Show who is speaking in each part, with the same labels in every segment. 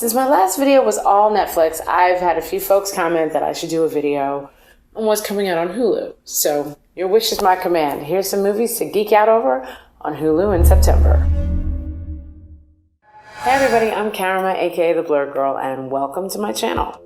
Speaker 1: Since my last video was all Netflix, I've had a few folks comment that I should do a video on what's coming out on Hulu. So your wish is my command. Here's some movies to geek out over on Hulu in September. Hey everybody, I'm Karama, aka the Blurred Girl, and welcome to my channel.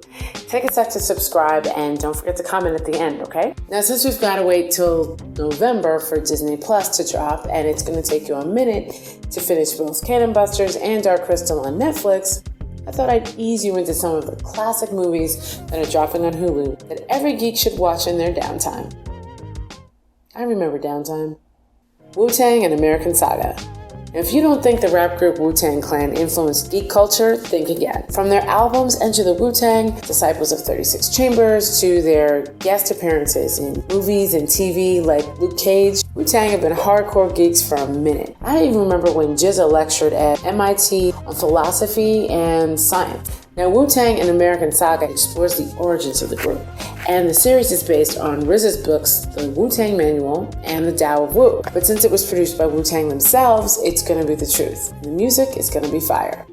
Speaker 1: Take a sec to subscribe and don't forget to comment at the end, okay? Now, since we've got to wait till November for Disney Plus to drop, and it's going to take you a minute to finish both Cannon Busters and Dark Crystal on Netflix, I thought I'd ease you into some of the classic movies that are dropping on Hulu that every geek should watch in their downtime. I remember downtime. Wu-Tang and American Saga. Now, if you don't think the rap group Wu-Tang Clan influenced geek culture, think again. From their albums Enter the Wu-Tang, Disciples of 36 Chambers, to their guest appearances in movies and TV like Luke Cage, Wu-Tang have been hardcore geeks for a minute. I even remember when GZA lectured at MIT on philosophy and science. Now, Wu-Tang and American Saga explores the origins of the group, and the series is based on RZA's books, The Wu-Tang Manual and The Tao of Wu. But since it was produced by Wu-Tang themselves, it's going to be the truth. The music is going to be fire.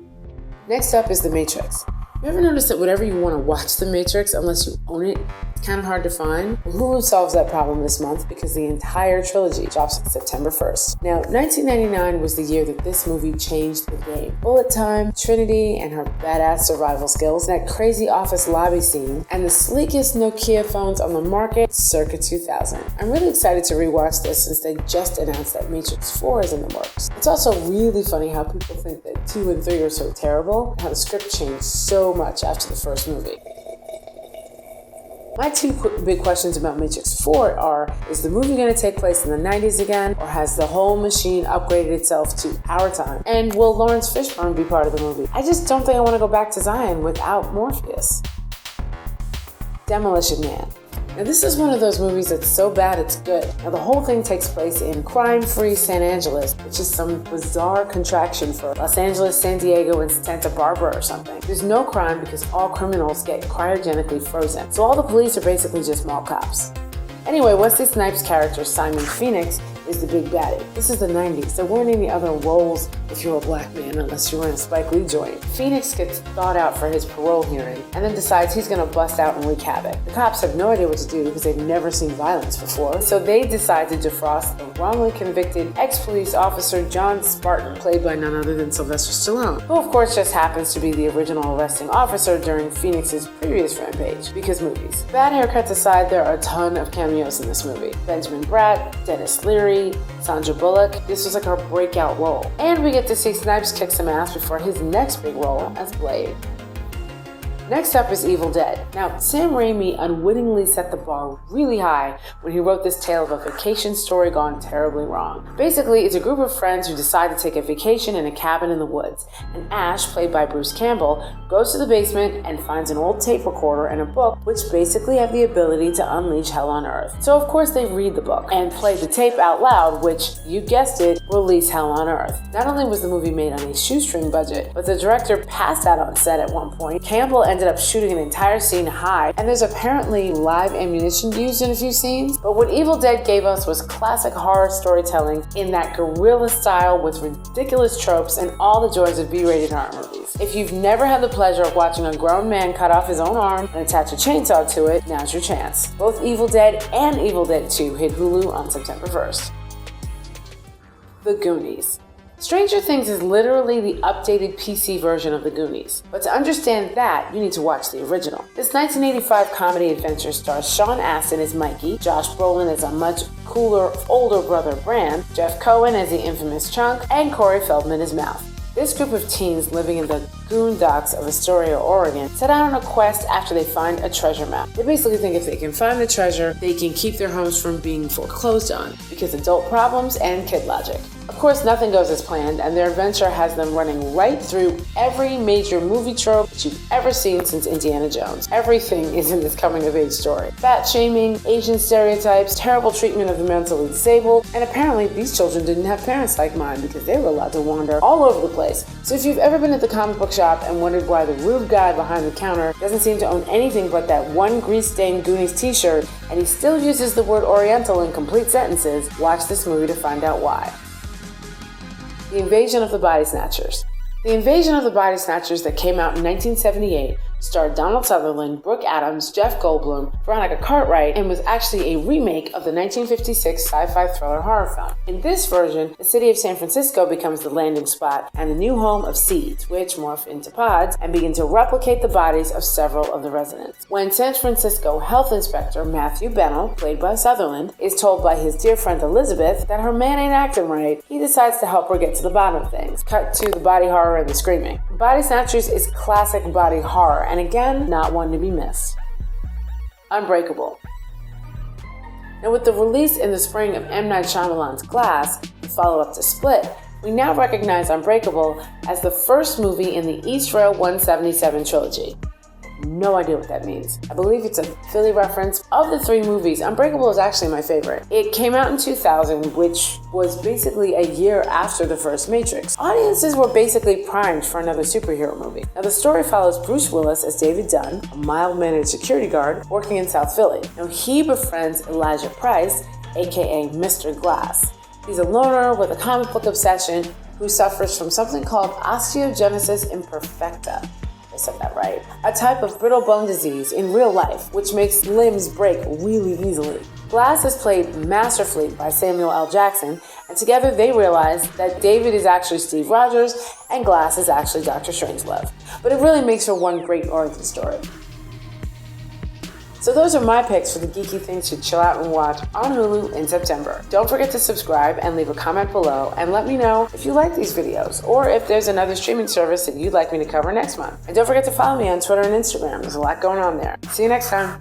Speaker 1: Next up is The Matrix. You ever notice that whenever you want to watch The Matrix, unless you own it, it's kind of hard to find? Well, Hulu solves that problem this month because the entire trilogy drops September 1st. Now, 1999 was the year that this movie changed the game. Bullet time, Trinity and her badass survival skills, that crazy office lobby scene, and the sleekest Nokia phones on the market circa 2000. I'm really excited to rewatch this since they just announced that Matrix 4 is in the works. It's also really funny how people think that 2 and 3 are so terrible, and how the script changed so much after the first movie. My two big questions about Matrix 4 are, is the movie going to take place in the 90s again, or has the whole machine upgraded itself to our time? And will Lawrence Fishburne be part of the movie? I just don't think I want to go back to Zion without Morpheus. Demolition Man. Now, this is one of those movies that's so bad it's good. Now, the whole thing takes place in crime-free San Angeles, which is some bizarre contraction for Los Angeles, San Diego, and Santa Barbara or something. There's no crime because all criminals get cryogenically frozen. So all the police are basically just mall cops. Anyway, Wesley Snipes' character, Simon Phoenix, is the big baddie. This is the 90s. There weren't any other roles if you were a black man unless you were in a Spike Lee joint. Phoenix gets thawed out for his parole hearing and then decides he's gonna bust out and wreak havoc. The cops have no idea what to do because they've never seen violence before, so they decide to defrost the wrongly convicted ex-police officer John Spartan, played by none other than Sylvester Stallone, who of course just happens to be the original arresting officer during Phoenix's previous rampage, because movies. Bad haircuts aside, there are a ton of cameos in this movie. Benjamin Bratt, Dennis Leary, Sandra Bullock. This was like her breakout role. And we get to see Snipes kick some ass before his next big role as Blade. Next up is Evil Dead. Now, Sam Raimi unwittingly set the bar really high when he wrote this tale of a vacation story gone terribly wrong. Basically, it's a group of friends who decide to take a vacation in a cabin in the woods. And Ash, played by Bruce Campbell, goes to the basement and finds an old tape recorder and a book which basically have the ability to unleash hell on earth. So of course they read the book and play the tape out loud, which, you guessed it, will release hell on earth. Not only was the movie made on a shoestring budget, but the director passed out on set at one point. Campbell ended up shooting an entire scene high, and there's apparently live ammunition used in a few scenes. But what Evil Dead gave us was classic horror storytelling in that guerrilla style with ridiculous tropes and all the joys of B-rated horror movies. If you've never had the pleasure of watching a grown man cut off his own arm and attach a chainsaw to it, now's your chance. Both Evil Dead and Evil Dead 2 hit Hulu on September 1st. The Goonies. Stranger Things is literally the updated PC version of the Goonies. But to understand that, you need to watch the original. This 1985 comedy adventure stars Sean Astin as Mikey, Josh Brolin as a much cooler, older brother Bran, Jeff Cohen as the infamous Chunk, and Corey Feldman as Mouth. This group of teens living in the boondocks of Astoria, Oregon, set out on a quest after they find a treasure map. They basically think if they can find the treasure, they can keep their homes from being foreclosed on, because adult problems and kid logic. Of course, nothing goes as planned, and their adventure has them running right through every major movie trope that you've ever seen since Indiana Jones. Everything is in this coming-of-age story. Fat shaming, Asian stereotypes, terrible treatment of the mentally disabled, and apparently these children didn't have parents like mine because they were allowed to wander all over the place. So if you've ever been at the comic book shop and wondered why the rude guy behind the counter doesn't seem to own anything but that one grease-stained Goonies t-shirt, and he still uses the word Oriental in complete sentences, watch this movie to find out why. The Invasion of the Body Snatchers. The Invasion of the Body Snatchers that came out in 1978 starred Donald Sutherland, Brooke Adams, Jeff Goldblum, Veronica Cartwright, and was actually a remake of the 1956 sci-fi thriller horror film. In this version, the city of San Francisco becomes the landing spot and the new home of seeds, which morph into pods and begin to replicate the bodies of several of the residents. When San Francisco Health Inspector Matthew Bennell, played by Sutherland, is told by his dear friend Elizabeth that her man ain't acting right, he decides to help her get to the bottom of things. Cut to the body horror and the screaming. Body Snatchers is classic body horror, and again, not one to be missed. Unbreakable. Now, with the release in the spring of M. Night Shyamalan's Glass, the follow-up to Split, we now recognize Unbreakable as the first movie in the East Rail 177 trilogy. No idea what that means. I believe it's a Philly reference. Of the three movies, Unbreakable is actually my favorite. It came out in 2000, which was basically a year after the first Matrix. Audiences were basically primed for another superhero movie. Now, the story follows Bruce Willis as David Dunn, a mild-mannered security guard working in South Philly. Now, he befriends Elijah Price, aka Mr. Glass. He's a loner with a comic book obsession who suffers from something called osteogenesis imperfecta. I said that right. A type of brittle bone disease in real life, which makes limbs break really easily. Glass is played masterfully by Samuel L. Jackson, and together they realize that David is actually Steve Rogers and Glass is actually Dr. Strangelove. But it really makes for one great origin story. So those are my picks for the geeky things to chill out and watch on Hulu in September. Don't forget to subscribe and leave a comment below and let me know if you like these videos or if there's another streaming service that you'd like me to cover next month. And don't forget to follow me on Twitter and Instagram. There's a lot going on there. See you next time.